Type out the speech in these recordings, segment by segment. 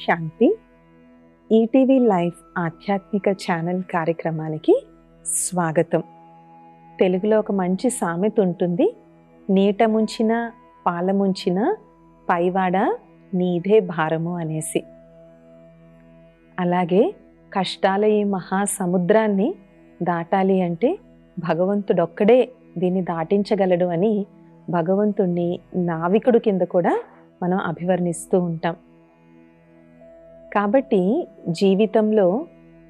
శాంతి. ETV life ఆధ్యాత్మిక channel కార్యక్రమానికి స్వాగతం. తెలుగులో ఒక మంచి సామెత ఉంటుంది, నీట ముంచిన పాల ముంచిన పైవాడ నీదే భారము అనేసి. అలాగే కష్టాల ఈ మహాసముద్రాన్ని దాటాలి అంటే భగవంతుడొక్కడే దీన్ని దాటించగలడు అని భగవంతుణ్ణి నావికుడు కింద కూడా మనం అభివర్ణిస్తూ ఉంటాం. కాబట్టి జీవితంలో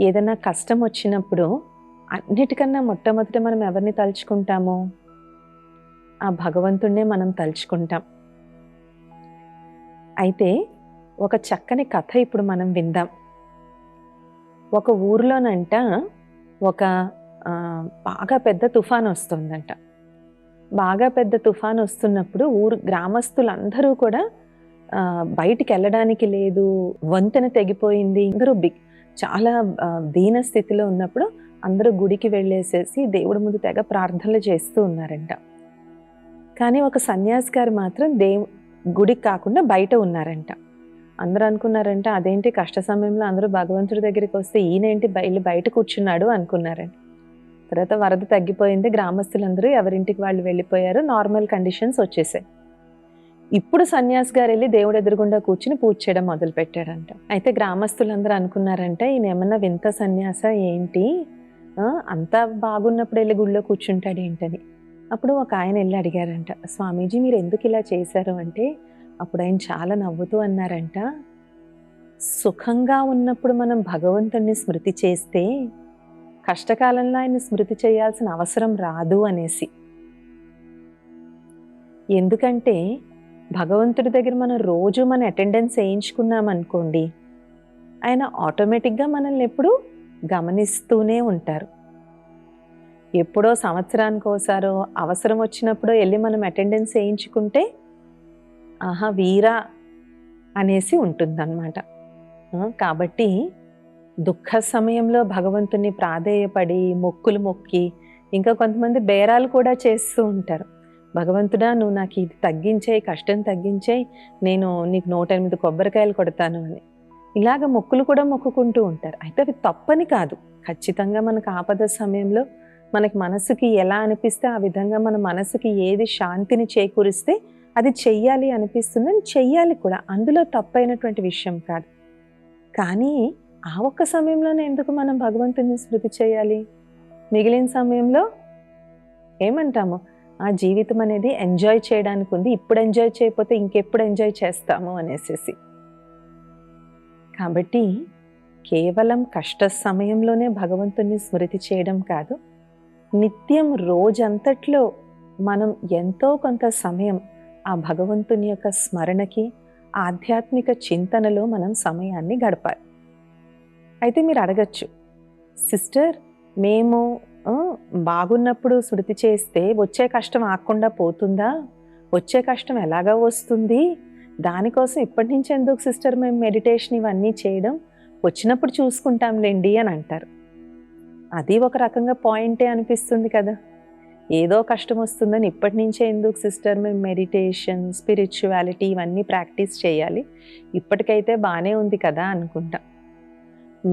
ఏదైనా కష్టం వచ్చినప్పుడు అన్నిటికన్నా మొట్టమొదట మనం ఎవరిని తలుచుకుంటామో? ఆ భగవంతుణ్ణే మనం తలుచుకుంటాం. అయితే ఒక చక్కని కథ ఇప్పుడు మనం విందాం. ఒక ఊర్లోనంట ఒక బాగా పెద్ద తుఫాను వస్తుందంట. బాగా పెద్ద తుఫాను వస్తున్నప్పుడు గ్రామస్తులందరూ కూడా బయటికి వెళ్ళడానికి లేదు, వంతెన తెగిపోయింది, అందరూ చాలా దీన స్థితిలో ఉన్నప్పుడు అందరూ గుడికి వెళ్ళేసేసి దేవుడి ముందు తెగ ప్రార్థనలు చేస్తూ ఉన్నారంట. కానీ ఒక సన్యాసి గారు మాత్రం గుడికి కాకుండా బయట ఉన్నారంట. అందరూ అనుకున్నారంట, అదేంటి కష్ట సమయంలో అందరూ భగవంతుడి దగ్గరికి వస్తే ఈయనేంటి బయట కూర్చున్నాడు అనుకున్నారంట. తర్వాత వరద తగ్గిపోయింది, గ్రామస్తులందరూ ఎవరింటికి వాళ్ళు వెళ్ళిపోయారు, నార్మల్ కండిషన్స్ వచ్చేసాయి. ఇప్పుడు సన్యాసి గారు వెళ్ళి దేవుడు ఎదురుగుండా కూర్చుని పూజ చేయడం మొదలు పెట్టాడంట. అయితే గ్రామస్తులందరూ అనుకున్నారంట, ఈయన ఏమన్నా వింత సన్యాస ఏంటి, అంతా బాగున్నప్పుడు వెళ్ళి గుళ్ళో కూర్చుంటాడు ఏంటని. అప్పుడు ఒక ఆయన వెళ్ళి అడిగారంట, స్వామీజీ మీరు ఎందుకు ఇలా చేశారు అంటే, అప్పుడు ఆయన చాలా నవ్వుతూ అన్నారంట, సుఖంగా ఉన్నప్పుడు మనం భగవంతుణ్ణి స్మృతి చేస్తే కష్టకాలంలో ఆయన్ని స్మృతి చేయాల్సిన అవసరం రాదు అనేసి. ఎందుకంటే భగవంతుడి దగ్గర మనం రోజు మన అటెండెన్స్ వేయించుకున్నాం అనుకోండి, ఆయన ఆటోమేటిక్గా మనల్ని ఎప్పుడు గమనిస్తూనే ఉంటారు. ఎప్పుడో సంవత్సరానికి ఒకసారో అవసరం వచ్చినప్పుడో వెళ్ళి మనం అటెండెన్స్ వేయించుకుంటే ఆహా వీరా అనేసి ఉంటుందన్నమాట. కాబట్టి దుఃఖ సమయంలో భగవంతుని ప్రాధేయపడి మొక్కులు మొక్కి, ఇంకా కొంతమంది బేరాలు కూడా చేస్తూ ఉంటారు. భగవంతుడా నువ్వు నాకు ఇది తగ్గించేయి, కష్టం తగ్గించేయి, నేను నీకు 108 కొబ్బరికాయలు కొడతాను అని ఇలాగ మొక్కులు కూడా మొక్కుకుంటూ ఉంటారు. అయితే అవి తప్పని కాదు, ఖచ్చితంగా మనకు ఆపద సమయంలో మనకి మనసుకి ఎలా అనిపిస్తే ఆ విధంగా మన మనసుకి ఏది శాంతిని చేకూరిస్తే అది చెయ్యాలి అనిపిస్తుందని చెయ్యాలి కూడా, అందులో తప్పైనటువంటి విషయం కాదు. కానీ ఆ ఒక్క సమయంలోనే ఎందుకు మనం భగవంతుని స్మృతి చేయాలి? మిగిలిన సమయంలో ఏమంటాము, ఆ జీవితం అనేది ఎంజాయ్ చేయడానికి ఉంది, ఇప్పుడు ఎంజాయ్ చేయకపోతే ఇంకెప్పుడు ఎంజాయ్ చేస్తాము అనేసి. కాబట్టి కేవలం కష్ట సమయంలోనే భగవంతుని స్మృతి చేయడం కాదు, నిత్యం రోజంతట్లో మనం ఎంతో కొంత సమయం ఆ భగవంతుని యొక్క స్మరణకి, ఆధ్యాత్మిక చింతనలో మనం సమయాన్ని గడపాలి. అయితే మీరు అడగచ్చు, సిస్టర్ మేము బాగున్నప్పుడు స్మృతి చేస్తే వచ్చే కష్టం ఆగకుండా పోతుందా? వచ్చే కష్టం ఎలాగా వస్తుంది? దానికోసం ఇప్పటి నుంచి ఎందుకు సిస్టర్ మేము మెడిటేషన్ ఇవన్నీ చేయడం, వచ్చినప్పుడు చూసుకుంటాంలేండి అని అంటారు. అది ఒక రకంగా పాయింటే అనిపిస్తుంది కదా. ఏదో కష్టం వస్తుందని ఇప్పటి నుంచే ఎందుకు సిస్టర్ మేము మెడిటేషన్, స్పిరిచువాలిటీ ఇవన్నీ ప్రాక్టీస్ చేయాలి, ఇప్పటికైతే బాగానే ఉంది కదా అనుకుంటాం.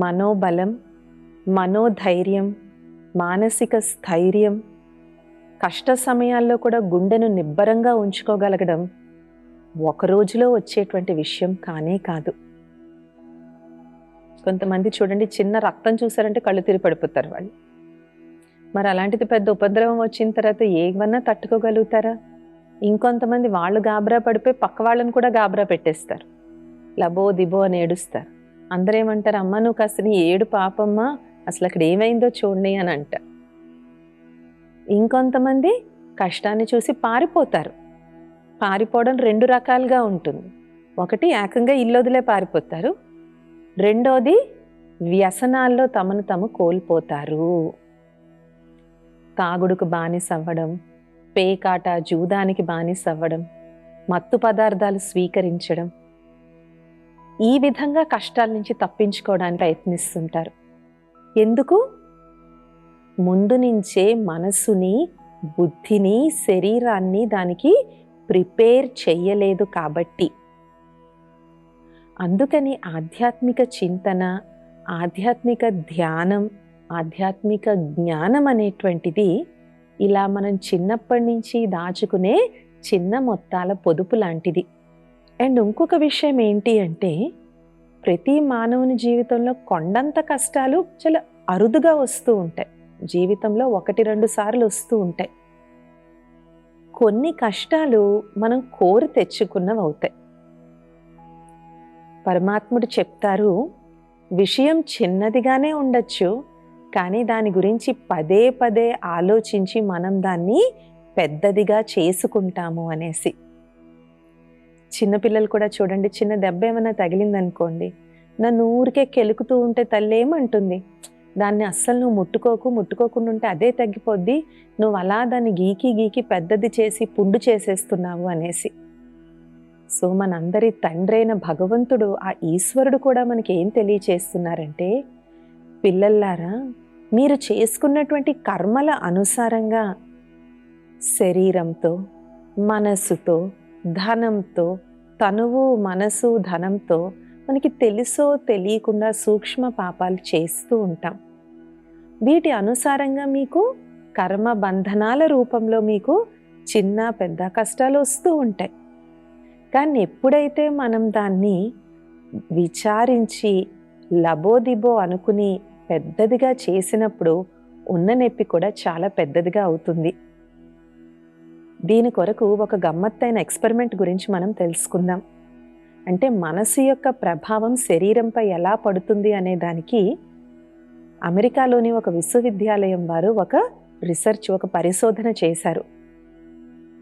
మనోబలం, మనోధైర్యం, మానసిక స్థైర్యం, కష్ట సమయాల్లో కూడా గుండెను నిబ్బరంగా ఉంచుకోగలగడం ఒక రోజులో వచ్చేటువంటి విషయం కానే కాదు. కొంతమంది చూడండి, చిన్న రక్తం చూసారంటే కళ్ళు తిరిగి పడిపోతారు వాళ్ళు. మరి అలాంటిది పెద్ద ఉపద్రవం వచ్చిన తర్వాత ఏమన్నా తట్టుకోగలుగుతారా? ఇంకొంతమంది వాళ్ళు గాబరా పడిపోయి పక్క వాళ్ళని కూడా గాబరా పెట్టేస్తారు, లబో దిబో అని ఏడుస్తారు. అందరూ ఏమంటారు, అమ్మ నువ్వు కాస్త నీ ఏడు పాపమ్మా, అసలు అక్కడ ఏమైందో చూడండి అని అంటారు. ఇంకొంతమంది కష్టాన్ని చూసి పారిపోతారు. పారిపోవడం 2 రకాలుగా ఉంటుంది. ఒకటి ఏకంగా ఇల్లు వదిలే పారిపోతారు, రెండోది వ్యసనాల్లో తమను తాము కోల్పోతారు. తాగుడుకు బానిస అవ్వడం, పేకాట జూదానికి బానిస అవ్వడం, మత్తు పదార్థాలు స్వీకరించడం, ఈ విధంగా కష్టాల నుంచి తప్పించుకోవడానికి ప్రయత్నిస్తుంటారు. ఎందుకు? ముందు నుంచే మనసుని, బుద్ధిని, శరీరాన్ని దానికి ప్రిపేర్ చెయ్యలేదు కాబట్టి. అందుకని ఆధ్యాత్మిక చింతన, ఆధ్యాత్మిక ధ్యానం, ఆధ్యాత్మిక జ్ఞానం అనేటువంటిది ఇలా మనం చిన్నప్పటి నుంచి దాచుకునే చిన్న మొత్తాల పొదుపు లాంటిది. అండ్ ఇంకొక విషయం ఏంటి అంటే, ప్రతి మానవుని జీవితంలో కొండంత కష్టాలు చాలా అరుదుగా వస్తూ ఉంటాయి. జీవితంలో 1-2 సార్లు వస్తూ ఉంటాయి. కొన్ని కష్టాలు మనం కోరి తెచ్చుకున్నవి అవుతాయి. పరమాత్ముడు చెప్తారు, విషయం చిన్నదిగానే ఉండొచ్చు, కానీ దాని గురించి పదే పదే ఆలోచించి మనం దాన్ని పెద్దదిగా చేసుకుంటాము అనేసి. చిన్నపిల్లలు కూడా చూడండి, చిన్న దెబ్బ ఏమైనా తగిలిందనుకోండి, నన్ను ఊరికే కెలుకుతూ ఉంటే తల్లి ఏమంటుంది, దాన్ని అస్సలు నువ్వు ముట్టుకోకుండా ఉంటే అదే తగ్గిపోద్ది, నువ్వు అలా దాన్ని గీకి గీకి పెద్దది చేసి పుండు చేసేస్తున్నావు అనేసి. సో మనందరి తండ్రైన భగవంతుడు, ఆ ఈశ్వరుడు కూడా మనకి ఏం తెలియచేస్తున్నారంటే, పిల్లల్లారా మీరు చేసుకున్నటువంటి కర్మల అనుసారంగా శరీరంతో, మనసుతో, ధనంతో, తనువు మనసు ధనంతో మనకి తెలుసో తెలియకుండా సూక్ష్మ పాపాలు చేస్తూ ఉంటాం. వీటి అనుసారంగా మీకు కర్మ బంధనాల రూపంలో మీకు చిన్న పెద్ద కష్టాలు వస్తూ ఉంటాయి. కానీ ఎప్పుడైతే మనం దాన్ని విచారించి లబోదిబో అనుకుని పెద్దదిగా చేసినప్పుడు ఉన్న నొప్పి కూడా చాలా పెద్దదిగా అవుతుంది. దీని కొరకు ఒక గమ్మత్తైన ఎక్స్పెరిమెంట్ గురించి మనం తెలుసుకుందాం. అంటే మనసు యొక్క ప్రభావం శరీరంపై ఎలా పడుతుంది అనే దానికి అమెరికాలోని ఒక విశ్వవిద్యాలయం వారు ఒక పరిశోధన చేశారు.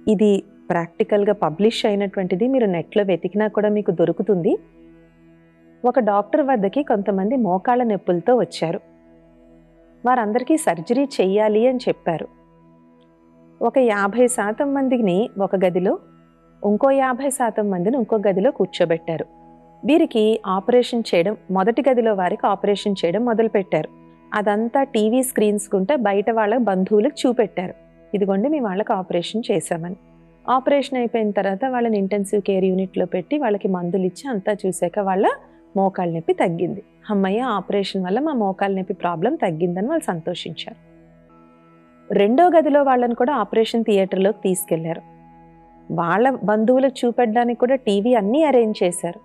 ఇది ప్రాక్టికల్గా పబ్లిష్ అయినటువంటిది, మీరు నెట్లో వెతికినా కూడా మీకు దొరుకుతుంది. ఒక డాక్టర్ వద్దకి కొంతమంది మోకాళ్ళ నొప్పులతో వచ్చారు. వారందరికీ సర్జరీ చెయ్యాలి అని చెప్పారు. ఒక 50% మందిని ఒక గదిలో, ఇంకో 50% మందిని ఇంకో గదిలో కూర్చోబెట్టారు. వీరికి ఆపరేషన్ చేయడం, మొదటి గదిలో వారికి ఆపరేషన్ చేయడం మొదలుపెట్టారు. అదంతా టీవీ స్క్రీన్స్ కుంటే బయట వాళ్ళ బంధువులకు చూపెట్టారు, ఇదిగోండి మీ వాళ్ళకి ఆపరేషన్ చేశామని. ఆపరేషన్ అయిపోయిన తర్వాత వాళ్ళని ఇంటెన్సివ్ కేర్ యూనిట్లో పెట్టి వాళ్ళకి మందులు ఇచ్చి అంతా చూశాక వాళ్ళ మోకాళ్ళ నొప్పి తగ్గింది. అమ్మయ్య, ఆపరేషన్ వల్ల మా మోకాళ్ళ నొప్పి ప్రాబ్లం తగ్గిందని వాళ్ళు సంతోషించారు. రెండో గదిలో వాళ్ళని కూడా ఆపరేషన్ థియేటర్లోకి తీసుకెళ్లారు. వాళ్ళ బంధువులకు చూపెట్టడానికి కూడా టీవీ అన్నీ అరేంజ్ చేశారు.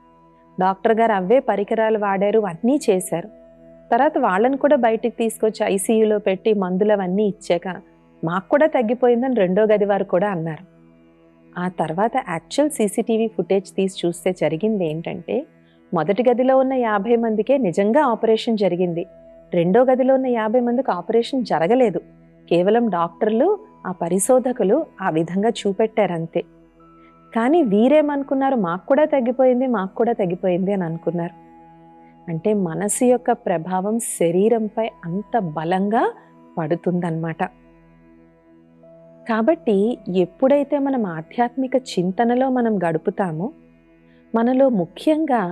డాక్టర్ గారు అవే పరికరాలు వాడారు, అన్నీ చేశారు. తర్వాత వాళ్ళని కూడా బయటికి తీసుకొచ్చి ఐసీయూలో పెట్టి మందులు అవన్నీ ఇచ్చాక మాకు కూడా తగ్గిపోయిందని రెండో గది వారు కూడా అన్నారు. ఆ తర్వాత యాక్చువల్ సీసీటీవీ ఫుటేజ్ తీసి చూస్తే జరిగింది ఏంటంటే, మొదటి గదిలో ఉన్న 50 మందికే నిజంగా ఆపరేషన్ జరిగింది. రెండో గదిలో ఉన్న 50 మందికి ఆపరేషన్ జరగలేదు. కేవలం డాక్టర్లు, ఆ పరిశోధకులు ఆ విధంగా చూపెట్టారంతే. కానీ వీరేమనుకున్నారు, మాకు కూడా తగ్గిపోయింది అని అనుకున్నారు. అంటే మనసు యొక్క ప్రభావం శరీరంపై అంత బలంగా పడుతుందన్నమాట. కాబట్టి ఎప్పుడైతే మనం ఆధ్యాత్మిక చింతనలో మనం గడుపుతామో మనలో ముఖ్యంగా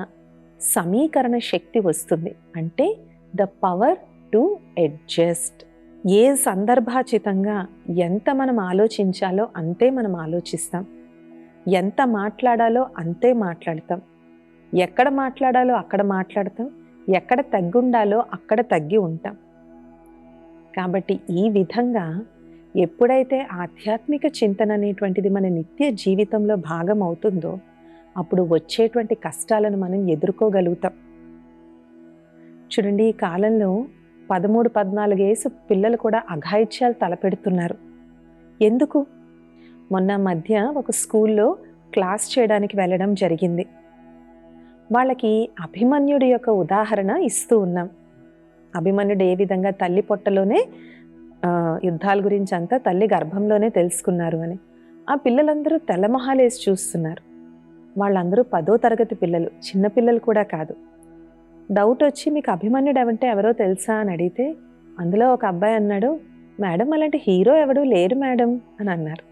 సమీకరణ శక్తి వస్తుంది. అంటే ద పవర్ టు అడ్జస్ట్. ఏ సందర్భాచితంగా ఎంత మనం ఆలోచించాలో అంతే మనం ఆలోచిస్తాం, ఎంత మాట్లాడాలో అంతే మాట్లాడతాం, ఎక్కడ మాట్లాడాలో అక్కడ మాట్లాడతాం, ఎక్కడ తగ్గుండాలో అక్కడ తగ్గి ఉంటాం. కాబట్టి ఈ విధంగా ఎప్పుడైతే ఆధ్యాత్మిక చింతన అనేటువంటిది మన నిత్య జీవితంలో భాగం అవుతుందో అప్పుడు వచ్చేటువంటి కష్టాలను మనం ఎదుర్కోగలుగుతాం. చూడండి, ఈ కాలంలో 13-14 ఏసు పిల్లలు కూడా అఘాయిత్యాలు తలపెడుతున్నారు. ఎందుకు? మొన్న మధ్య ఒక స్కూల్లో క్లాస్ చేయడానికి వెళ్ళడం జరిగింది. వాళ్ళకి అభిమన్యుడి యొక్క ఉదాహరణ ఇస్తూ ఉన్నాం. అభిమన్యుడు ఏ విధంగా తల్లి పొట్టలోనే యుద్ధాల గురించి అంతా తల్లి గర్భంలోనే తెలుసుకున్నారు అని. ఆ పిల్లలందరూ తెల్లమొహాలేసి చూస్తున్నారు. వాళ్ళందరూ 10వ తరగతి పిల్లలు, చిన్నపిల్లలు కూడా కాదు. డౌట్ వచ్చి, మీకు అభిమన్యుడు అంటే ఎవరో తెలుసా అని అడిగితే అందులో ఒక అబ్బాయి అన్నాడు, మేడం అలాంటి హీరో ఎవడు లేరు మేడం అని అన్నారు.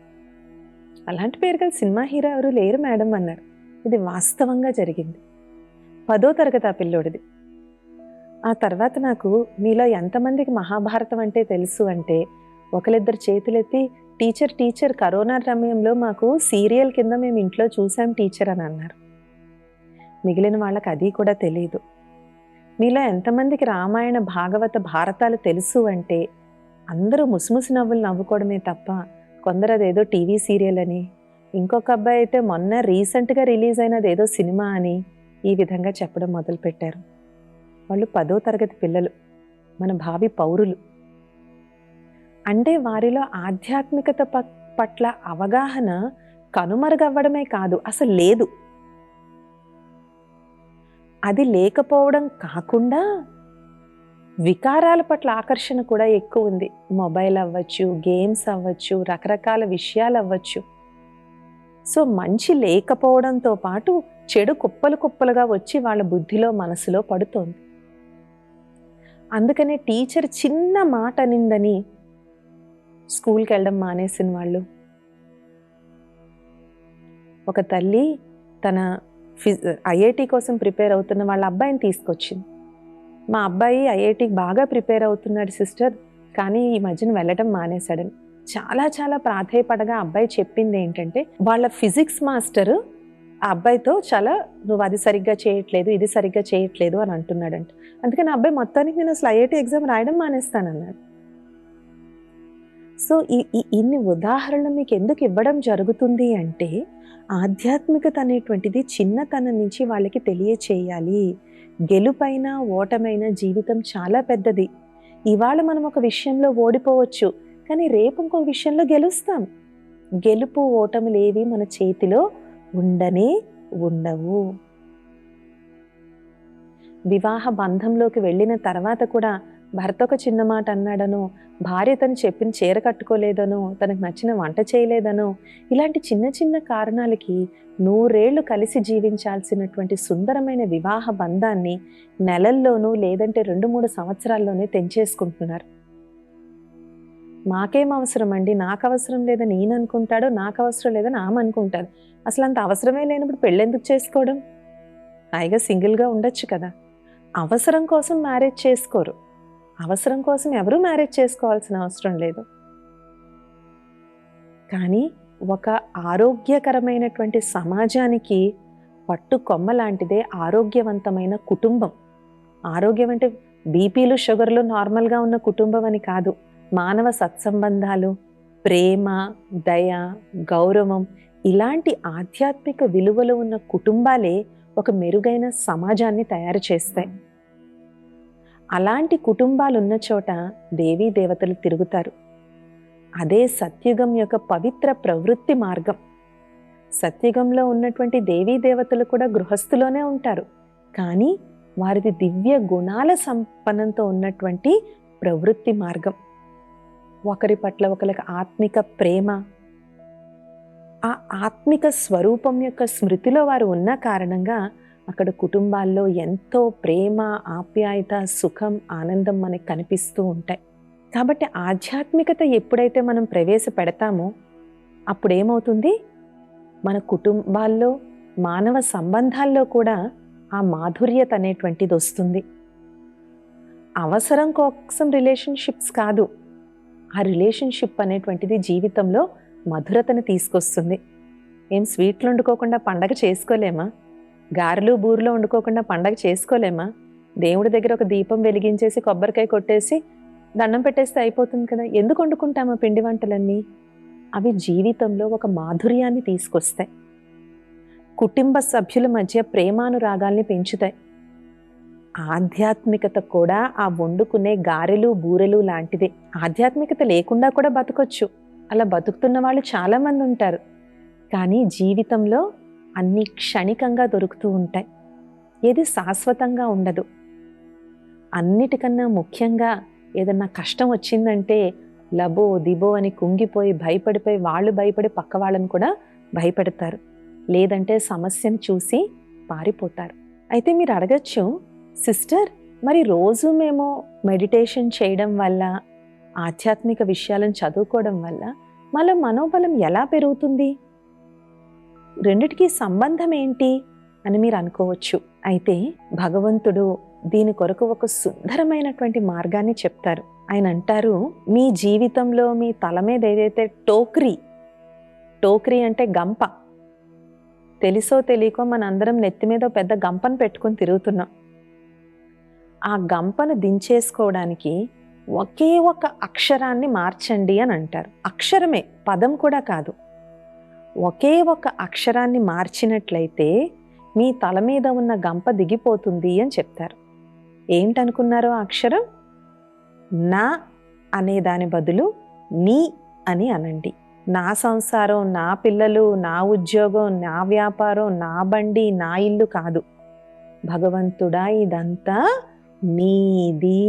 అలాంటి పేరు గల సినిమా హీరో ఎవరు లేరు మేడం అన్నారు. ఇది వాస్తవంగా జరిగింది. 10వ తరగతి ఆ పిల్లోడిది. ఆ తర్వాత నాకు, మీలో ఎంతమందికి మహాభారతం అంటే తెలుసు అంటే ఒకరిద్దరు చేతులెత్తి, టీచర్ కరోనా సమయంలో మాకు సీరియల్ కింద మేము ఇంట్లో చూసాం టీచర్ అని అన్నారు. మిగిలిన వాళ్ళకి అది కూడా తెలియదు. మీలో ఎంతమందికి రామాయణ భాగవత భారతాలు తెలుసు అంటే అందరూ ముసిముసి నవ్వులు నవ్వుకోవడమే తప్ప, కొందరు అదేదో టీవీ సీరియల్ అని, ఇంకొక అబ్బాయి అయితే మొన్న రీసెంట్గా రిలీజ్ అయినది ఏదో సినిమా అని ఈ విధంగా చెప్పడం మొదలుపెట్టారు. వాళ్ళు 10వ తరగతి పిల్లలు, మన భావి పౌరులు. అంటే వారిలో ఆధ్యాత్మికత పట్ల అవగాహన కనుమరుగవ్వడమే కాదు, అసలు లేదు. అది లేకపోవడం కాకుండా వికారాల పట్ల ఆకర్షణ కూడా ఎక్కువ ఉంది. మొబైల్ అవ్వచ్చు, గేమ్స్ అవ్వచ్చు, రకరకాల విషయాలు అవ్వచ్చు. సో మంచి లేకపోవడంతో పాటు చెడు కుప్పలు కుప్పలుగా వచ్చి వాళ్ళ బుద్ధిలో మనసులో పడుతోంది. అందుకనే టీచర్ చిన్న మాట అనిందని స్కూల్కి వెళ్ళడం మానేసిన వాళ్ళు. ఒక తల్లి తన ఐఐటి కోసం ప్రిపేర్ అవుతున్న వాళ్ళ అబ్బాయిని తీసుకొచ్చింది. మా అబ్బాయి ఐఐటికి బాగా ప్రిపేర్ అవుతున్నాడు సిస్టర్, కానీ ఈ మధ్యన వెళ్ళడం మానేశాడని. చాలా చాలా ప్రాధేయపడగా అబ్బాయి చెప్పింది ఏంటంటే, వాళ్ళ ఫిజిక్స్ మాస్టర్ ఆ అబ్బాయితో చాలా నువ్వు అది సరిగ్గా చేయట్లేదు, ఇది సరిగ్గా చేయట్లేదు అని అంటున్నాడంట. అందుకని ఆ అబ్బాయి మొత్తానికి నేను అసలు ఐఐటి ఎగ్జామ్ రాయడం మానేస్తానన్నాడు. సో ఇన్ని ఉదాహరణలు మీకు ఎందుకు ఇవ్వడం జరుగుతుంది అంటే, ఆధ్యాత్మికత అనేటువంటిది చిన్నతనం నుంచి వాళ్ళకి తెలియచేయాలి. గెలుపైన ఓటమైన జీవితం చాలా పెద్దది. ఇవాళ మనం ఒక విషయంలో ఓడిపోవచ్చు, కానీ రేపు ఇంకొక విషయంలో గెలుస్తాం. గెలుపు ఓటములేవి మన చేతిలో ఉండనే ఉండవు. వివాహ బంధంలోకి వెళ్ళిన తర్వాత కూడా భర్త ఒక చిన్న మాట అన్నాడనో, భార్య తను చెప్పిన చీర కట్టుకోలేదనో, తనకు నచ్చిన వంట చేయలేదనో, ఇలాంటి చిన్న చిన్న కారణాలకి 100 ఏళ్ళు కలిసి జీవించాల్సినటువంటి సుందరమైన వివాహ బంధాన్ని నెలల్లోనూ లేదంటే 2-3 సంవత్సరాల్లోనే తెంచేసుకుంటున్నారు. మాకేం అవసరం అండి, నాకు అవసరం లేదని ఈయన అనుకుంటాడు, నాకు అవసరం లేదని ఆమె అనుకుంటారు. అసలు అంత అవసరమే లేనప్పుడు పెళ్ళెందుకు చేసుకోవడం? హాయిగా సింగిల్గా ఉండొచ్చు కదా. అవసరం కోసం మ్యారేజ్ చేసుకోరు. అవసరం కోసం ఎవరూ మ్యారేజ్ చేసుకోవాల్సిన అవసరం లేదు. కానీ ఒక ఆరోగ్యకరమైనటువంటి సమాజానికి పట్టు కొమ్మ లాంటిదే ఆరోగ్యవంతమైన కుటుంబం. ఆరోగ్యం అంటే బీపీలు షుగర్లు నార్మల్గా ఉన్న కుటుంబం అని కాదు. మానవ సత్సంబంధాలు, ప్రేమ, దయ, గౌరవం ఇలాంటి ఆధ్యాత్మిక విలువలు ఉన్న కుటుంబాలే ఒక మెరుగైన సమాజాన్ని తయారు చేస్తాయి. అలాంటి కుటుంబాలు ఉన్న చోట దేవీ దేవతలు తిరుగుతారు. అదే సత్యుగం యొక్క పవిత్ర ప్రవృత్తి మార్గం. సత్యుగంలో ఉన్నటువంటి దేవీ దేవతలు కూడా గృహస్థులోనే ఉంటారు, కానీ వారిది దివ్య గుణాల సంపన్నంతో ఉన్నటువంటి ప్రవృత్తి మార్గం. ఒకరి పట్ల ఒకరికి ఆత్మిక ప్రేమ, ఆ ఆత్మిక స్వరూపం యొక్క స్మృతిలో వారు ఉన్న కారణంగా అక్కడ కుటుంబాల్లో ఎంతో ప్రేమ, ఆప్యాయత, సుఖం, ఆనందం మనకు కనిపిస్తూ ఉంటాయి. కాబట్టి ఆధ్యాత్మికత ఎప్పుడైతే మనం ప్రవేశపెడతామో అప్పుడేమవుతుంది, మన కుటుంబాల్లో, మానవ సంబంధాల్లో కూడా ఆ మాధుర్యత అనేటువంటిది వస్తుంది. అవసరం కోసం రిలేషన్షిప్స్ కాదు, ఆ రిలేషన్షిప్ అనేటువంటిది జీవితంలో మధురతను తీసుకొస్తుంది. ఏం స్వీట్లు వండుకోకుండా పండగ చేసుకోలేమా? గారెలు బూరెలు వండుకోకుండా పండగ చేసుకోలేమా? దేవుడి దగ్గర ఒక దీపం వెలిగించేసి కొబ్బరికాయ కొట్టేసి దండం పెట్టేస్తే అయిపోతుంది కదా. ఎందుకు వండుకుంటామా పిండి వంటలన్నీ? అవి జీవితంలో ఒక మాధుర్యాన్ని తీసుకొస్తాయి. కుటుంబ సభ్యుల మధ్య ప్రేమానురాగాల్ని పెంచుతాయి. ఆధ్యాత్మికత కూడా ఆ వండుకునే గారెలు బూరెలు లాంటిదే. ఆధ్యాత్మికత లేకుండా కూడా బతకొచ్చు, అలా బతుకుతున్న వాళ్ళు చాలామంది ఉంటారు. కానీ జీవితంలో అన్ని క్షణికంగా దొరుకుతూ ఉంటాయి, ఏది శాశ్వతంగా ఉండదు. అన్నిటికన్నా ముఖ్యంగా ఏదన్నా కష్టం వచ్చిందంటే లబో దిబో అని కుంగిపోయి భయపడిపోయి వాళ్ళు భయపడి పక్క వాళ్ళని కూడా భయపెడతారు, లేదంటే సమస్యను చూసి పారిపోతారు. అయితే మీరు అడగచ్చు, సిస్టర్ మరి రోజు మేము మెడిటేషన్ చేయడం వల్ల, ఆధ్యాత్మిక విషయాలను చదువుకోవడం వల్ల మళ్ళీ మనోబలం ఎలా పెరుగుతుంది, రెండిటికి సంబంధం ఏంటి అని మీరు అనుకోవచ్చు. అయితే భగవంతుడు దీని కొరకు ఒక సుందరమైనటువంటి మార్గాన్ని చెప్తారు. ఆయన అంటారు, మీ జీవితంలో మీ తల మీద ఏదైతే టోక్రీ అంటే గంప, తెలుసో తెలియకో మనందరం నెత్తి మీద ఓ పెద్ద గంపను పెట్టుకొని తిరుగుతున్నాం. ఆ గంపను దించేసుకోవడానికి ఒకే ఒక అక్షరాన్ని మార్చండి అని అంటారు. అక్షరమే, పదం కూడా కాదు. ఒకే ఒక అక్షరాన్ని మార్చినట్లయితే మీ తల మీద ఉన్న గంప దిగిపోతుంది అని చెప్తారు. ఏంటనుకున్నారో ఆ అక్షరం? నా అనే దాని బదులు నీ అని అనండి. నా సంసారం, నా పిల్లలు, నా ఉద్యోగం, నా వ్యాపారం, నా బండి, నా ఇల్లు కాదు. భగవంతుడా ఇదంతా నీది.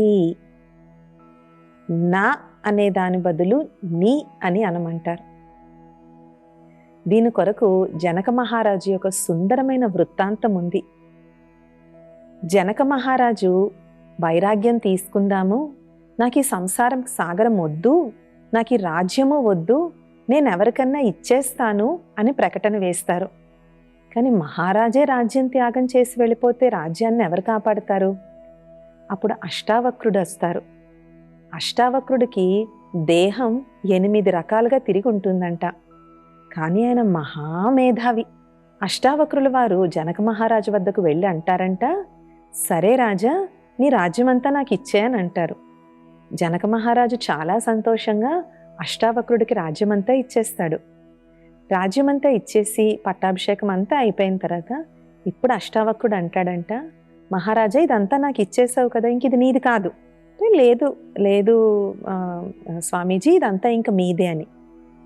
నా అనే దాని బదులు నీ అని అనమంటారు. దీని కొరకు జనక మహారాజు యొక్క సుందరమైన వృత్తాంతం ఉంది. జనక మహారాజు వైరాగ్యం తీసుకుందాము, నాకు ఈ సంసారం సాగరం వద్దు, నాకు ఈ రాజ్యము వద్దు, నేను ఎవరికన్నా ఇచ్చేస్తాను అని ప్రకటన వేస్తారు. కానీ మహారాజే రాజ్యం త్యాగం చేసి వెళ్ళిపోతే రాజ్యాన్ని ఎవరు కాపాడతారు? అప్పుడు అష్టావక్రుడు వస్తారు. అష్టావక్రుడికి దేహం 8 రకాలుగా తిరిగి ఉంటుందంట. కానీ ఆయన మహామేధావి. అష్టావక్రుల వారు జనక మహారాజు వద్దకు వెళ్ళి అంటారంట, సరే రాజా, నీ రాజ్యమంతా నాకు ఇచ్చేయని అంటారు. జనక మహారాజు చాలా సంతోషంగా అష్టావక్రుడికి రాజ్యమంతా ఇచ్చేస్తాడు. రాజ్యమంతా ఇచ్చేసి పట్టాభిషేకం అంతా అయిపోయిన తర్వాత ఇప్పుడు అష్టావక్రుడు అంటాడంట, మహారాజా ఇదంతా నాకు ఇచ్చేసావు కదా, ఇంక ఇది నీది కాదు. లేదు లేదు స్వామీజీ, ఇదంతా ఇంక మీదే అని.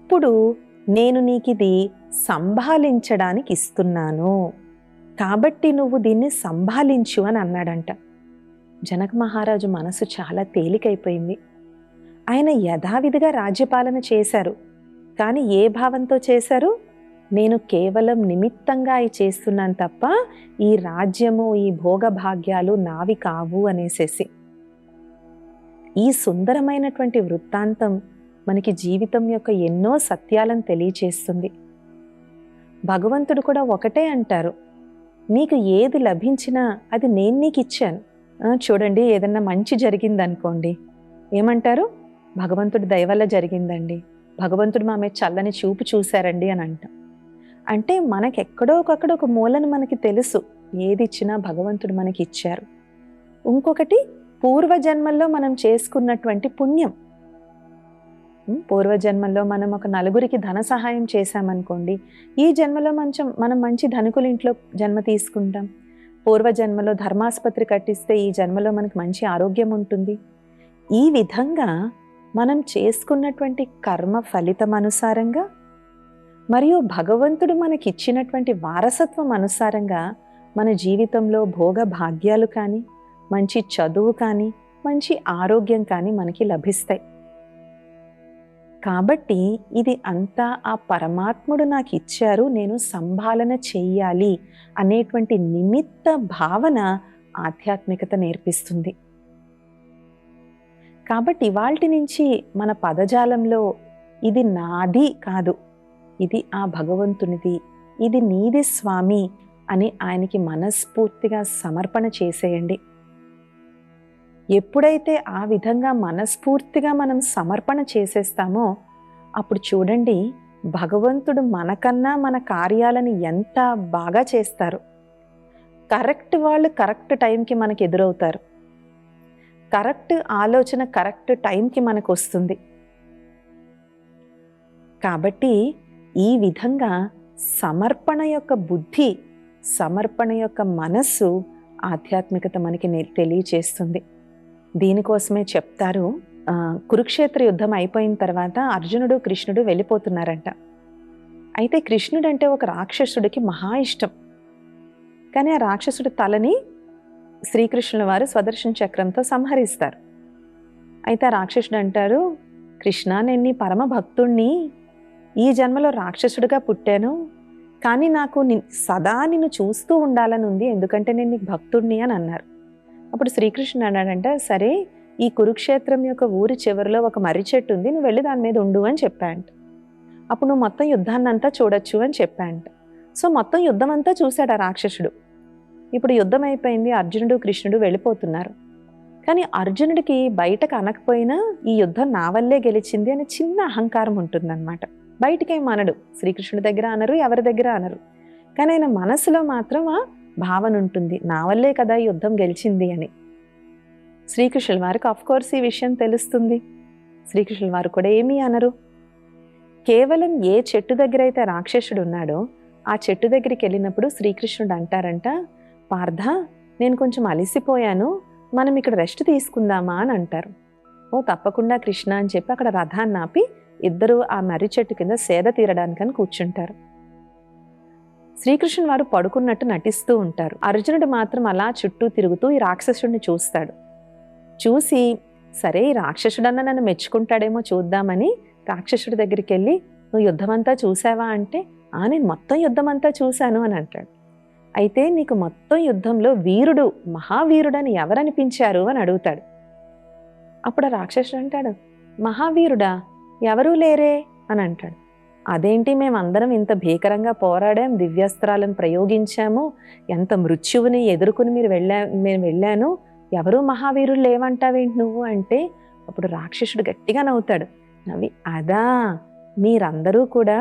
ఇప్పుడు నేను నీకు ఇది సంభాళించడానికి ఇస్తున్నాను, కాబట్టి నువ్వు దీన్ని సంభాళించు అని అన్నాడంట. జనక మహారాజు మనసు చాలా తేలికైపోయింది. ఆయన యథావిధిగా రాజ్యపాలన చేశారు. కానీ ఏ భావంతో చేశారు? నేను కేవలం నిమిత్తంగా అవి చేస్తున్నాను తప్ప ఈ రాజ్యము, ఈ భోగభాగ్యాలు నావి కావు అనేసేసి. ఈ సుందరమైనటువంటి వృత్తాంతం మనకి జీవితం యొక్క ఎన్నో సత్యాలను తెలియచేస్తుంది. భగవంతుడు కూడా ఒకటే అంటారు, నీకు ఏది లభించినా అది నేను నీకు ఇచ్చాను. చూడండి, ఏదన్నా మంచి జరిగిందనుకోండి, ఏమంటారు? భగవంతుడి దయ వల్ల జరిగిందండి, భగవంతుడు మా మీద చల్లని చూపు చూశారండి అని అంటాం. అంటే మనకెక్కడో ఒకక్కడ ఒక మూలను మనకి తెలుసు, ఏది ఇచ్చినా భగవంతుడు మనకి ఇచ్చారు. ఇంకొకటి పూర్వజన్మల్లో మనం చేసుకున్నటువంటి పుణ్యం. పూర్వజన్మల్లో మనం ఒక నలుగురికి ధన సహాయం చేశామనుకోండి, ఈ జన్మలో మనం మంచి ధనికుల ఇంట్లో జన్మ తీసుకుంటాం. పూర్వజన్మలో ధర్మాసుపత్రి కట్టిస్తే ఈ జన్మలో మనకు మంచి ఆరోగ్యం ఉంటుంది. ఈ విధంగా మనం చేసుకున్నటువంటి కర్మ ఫలితం అనుసారంగా మరియు భగవంతుడు మనకి ఇచ్చినటువంటి వారసత్వం అనుసారంగా మన జీవితంలో భోగ భాగ్యాలు కానీ, మంచి చదువు కానీ, మంచి ఆరోగ్యం కానీ మనకి లభిస్తాయి. కాబట్టి ఇది అంతా ఆ పరమాత్ముడు నాకు ఇచ్చారు, నేను సంభాలన చెయ్యాలి అనేటువంటి నిమిత్త భావన ఆధ్యాత్మికత నేర్పిస్తుంది. కాబట్టి ఇవాల్టి నుంచి మన పదజాలంలో ఇది నాది కాదు, ఇది ఆ భగవంతునిది, ఇది నీది స్వామి అని ఆయనకి మనస్ఫూర్తిగా సమర్పణ చేసేయండి. ఎప్పుడైతే ఆ విధంగా మనస్ఫూర్తిగా మనం సమర్పణ చేసేస్తామో అప్పుడు చూడండి, భగవంతుడు మనకన్నా మన కార్యాలను ఎంత బాగా చేస్తారు. కరెక్ట్ వాళ్ళు కరెక్ట్ టైంకి మనకు ఎదురవుతారు. కరెక్ట్ ఆలోచన కరెక్ట్ టైంకి మనకు వస్తుంది. కాబట్టి ఈ విధంగా సమర్పణ యొక్క బుద్ధి, సమర్పణ యొక్క మనస్సు ఆధ్యాత్మికత మనకి తెలియచేస్తుంది. దీనికోసమే చెప్తారు, కురుక్షేత్ర యుద్ధం అయిపోయిన తర్వాత అర్జునుడు కృష్ణుడు వెళ్ళిపోతున్నారంట. అయితే కృష్ణుడు అంటే ఒక రాక్షసుడికి మహా ఇష్టం. కానీ ఆ రాక్షసుడి తలని శ్రీకృష్ణుల వారు స్వదర్శన చక్రంతో సంహరిస్తారు. అయితే ఆ రాక్షసుడు అంటారు, కృష్ణ, నేను నీ పరమ భక్తుణ్ణి, ఈ జన్మలో రాక్షసుడిగా పుట్టాను, కానీ నాకు సదా నిన్ను చూస్తూ ఉండాలని ఉంది, ఎందుకంటే నేను నీకు భక్తుణ్ణి అని అన్నారు. అప్పుడు శ్రీకృష్ణుడు అన్నాడంట, సరే ఈ కురుక్షేత్రం యొక్క ఊరి చివరిలో ఒక మర్రి చెట్టు ఉంది, నువ్వు వెళ్ళి దాని మీద ఉండు అని చెప్పాంట. అప్పుడు నువ్వు మొత్తం యుద్ధాన్ని అంతా చూడొచ్చు అని చెప్పాంట. సో మొత్తం యుద్ధం అంతా చూశాడు ఆ రాక్షసుడు. ఇప్పుడు యుద్ధం అయిపోయింది, అర్జునుడు కృష్ణుడు వెళ్ళిపోతున్నారు. కానీ అర్జునుడికి బయటకు అనకపోయినా ఈ యుద్ధం నా వల్లే గెలిచింది అని చిన్న అహంకారం ఉంటుందన్నమాట. బయటికేం అనడు, శ్రీకృష్ణుడి దగ్గర అనరు, ఎవరి దగ్గర అనరు. కానీ ఆయన మనసులో మాత్రం ఆ భావన ఉంటుంది, నా వల్లే కదా ఈ యుద్ధం గెలిచింది అని. శ్రీకృష్ణుల వారికి కోర్స్ ఈ విషయం తెలుస్తుంది. శ్రీకృష్ణుల వారు కూడా ఏమీ అనరు. కేవలం ఏ చెట్టు దగ్గర అయితే రాక్షసుడు ఉన్నాడో ఆ చెట్టు దగ్గరికి వెళ్ళినప్పుడు శ్రీకృష్ణుడు అంటారంట, పార్థ నేను కొంచెం అలసిపోయాను, మనం ఇక్కడ రెస్ట్ తీసుకుందామా అని అంటారు. ఓ తప్పకుండా కృష్ణ అని చెప్పి అక్కడ రథాన్ని ఆపి ఇద్దరు ఆ మర్రి చెట్టు కింద సేద తీరడానికని కూర్చుంటారు. శ్రీకృష్ణుని వారు పడుకున్నట్టు నటిస్తూ ఉంటారు. అర్జునుడు మాత్రం అలా చుట్టూ తిరుగుతూ ఈ రాక్షసుడిని చూస్తాడు. చూసి సరే ఈ రాక్షసుడన్న నన్ను మెచ్చుకుంటాడేమో చూద్దామని రాక్షసుడి దగ్గరికి వెళ్ళి, నువ్వు యుద్ధమంతా చూసావా అంటే, నేను మొత్తం యుద్ధమంతా చూశాను అని అంటాడు. అయితే నీకు మొత్తం యుద్ధంలో వీరుడు, మహావీరుడని ఎవరనిపించారు అని అడుగుతాడు. అప్పుడు రాక్షసుడు అంటాడు, మహావీరుడా ఎవరూ లేరే అని అంటాడు. అదేంటి, మేమందరం ఇంత భీకరంగా పోరాడాం, దివ్యాస్త్రాలను ప్రయోగించాము, ఎంత మృత్యువుని ఎదుర్కొని మేము వెళ్ళాను, ఎవరూ మహావీరులు లేవంటావేంటి నువ్వు అంటే, అప్పుడు రాక్షసుడు గట్టిగా నవ్వుతాడు. నవ్వి, అదా మీరందరూ కూడా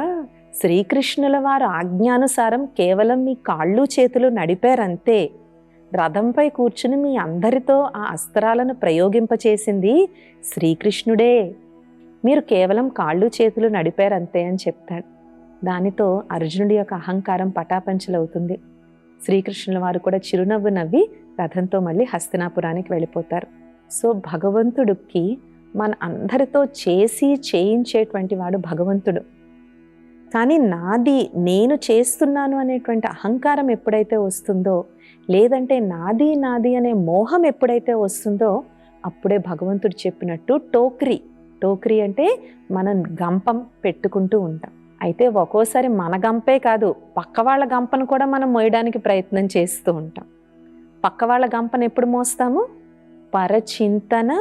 శ్రీకృష్ణుల వారు ఆజ్ఞానుసారం కేవలం మీ కాళ్ళు చేతులు నడిపారంతే. రథంపై కూర్చుని మీ అందరితో ఆ అస్త్రాలను ప్రయోగింపచేసింది శ్రీకృష్ణుడే, మీరు కేవలం కాళ్ళు చేతులు నడిపారంతే అని చెప్తాడు. దానితో అర్జునుడి యొక్క అహంకారం పటాపంచలవుతుంది. శ్రీకృష్ణుల వారు కూడా చిరునవ్వు నవ్వి రథంతో మళ్ళీ హస్తినాపురానికి వెళ్ళిపోతారు. సో భగవంతుడికి మన అందరితో చేయించేటువంటి వాడు భగవంతుడు. కానీ నాది, నేను చేస్తున్నాను అనేటువంటి అహంకారం ఎప్పుడైతే వస్తుందో, లేదంటే నాది నాది అనే మోహం ఎప్పుడైతే వస్తుందో, అప్పుడే భగవంతుడు చెప్పినట్టు టోక్రీ అంటే మనం గంపం పెట్టుకుంటూ ఉంటాం. అయితే ఒక్కోసారి మన గంపే కాదు, పక్క వాళ్ళ గంపను కూడా మనం మోయడానికి ప్రయత్నం చేస్తూ ఉంటాం. పక్క వాళ్ళ గంపను ఎప్పుడు మోస్తాము? పరచింతన,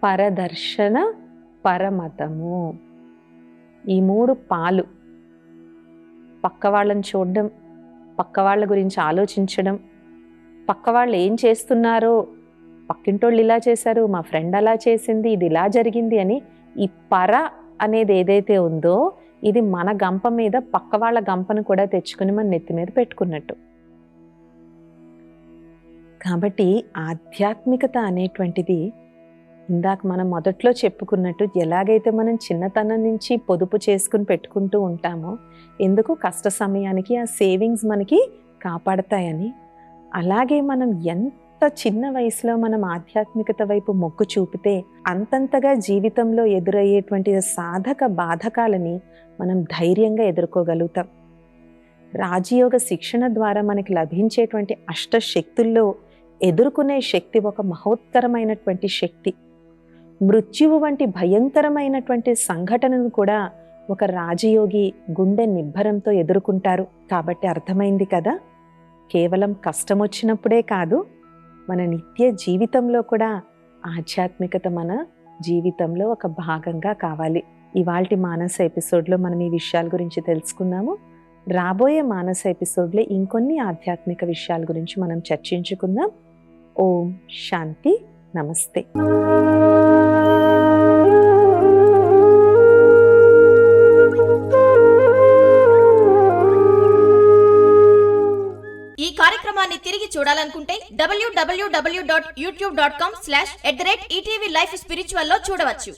పరదర్శన, పరమతము. ఈ 3 పాలు. పక్క వాళ్ళని చూడడం, పక్క వాళ్ళ గురించి ఆలోచించడం, పక్క వాళ్ళు ఏం చేస్తున్నారో, పక్కింటోళ్ళు ఇలా చేశారు, మా ఫ్రెండ్ అలా చేసింది, ఇది ఇలా జరిగింది అని ఈ పర అనేది ఏదైతే ఉందో, ఇది మన గంప మీద పక్క వాళ్ళ గంపను కూడా తెచ్చుకుని మన నెత్తి మీద పెట్టుకున్నట్టు. కాబట్టి ఆధ్యాత్మికత అనేటువంటిది ఇందాక మనం మొదట్లో చెప్పుకున్నట్టు, ఎలాగైతే మనం చిన్నతనం నుంచి పొదుపు చేసుకుని పెట్టుకుంటూ ఉంటామో, ఎందుకు కష్ట సమయానికి ఆ సేవింగ్స్ మనకి కాపాడతాయని, అలాగే మనం ఎంత చిన్న వయసులో మనం ఆధ్యాత్మికత వైపు మొగ్గు చూపితే అంతంతగా జీవితంలో ఎదురయ్యేటువంటి సాధక బాధకాలని మనం ధైర్యంగా ఎదుర్కోగలుగుతాం. రాజయోగ శిక్షణ ద్వారా మనకి లభించేటువంటి అష్టశక్తుల్లో ఎదుర్కొనే శక్తి ఒక మహోత్తరమైనటువంటి శక్తి. మృత్యువు వంటి భయంకరమైనటువంటి సంఘటనను కూడా ఒక రాజయోగి గుండె నిబ్బరంతో ఎదుర్కొంటారు. కాబట్టి అర్థమైంది కదా, కేవలం కష్టం వచ్చినప్పుడే కాదు, మన నిత్య జీవితంలో కూడా ఆధ్యాత్మికత మన జీవితంలో ఒక భాగంగా కావాలి. ఇవాల్టి మానస ఎపిసోడ్లో మనం ఈ విషయాల గురించి తెలుసుకున్నాము. రాబోయే మానస ఎపిసోడ్లో ఇంకొన్ని ఆధ్యాత్మిక విషయాల గురించి మనం చర్చించుకుందాం. ఓం శాంతి, నమస్తే. ఈ కార్యక్రమాన్ని తిరిగి చూడాలనుకుంటే www.youtube.com/ETV Life Spiritual లో చూడవచ్చు.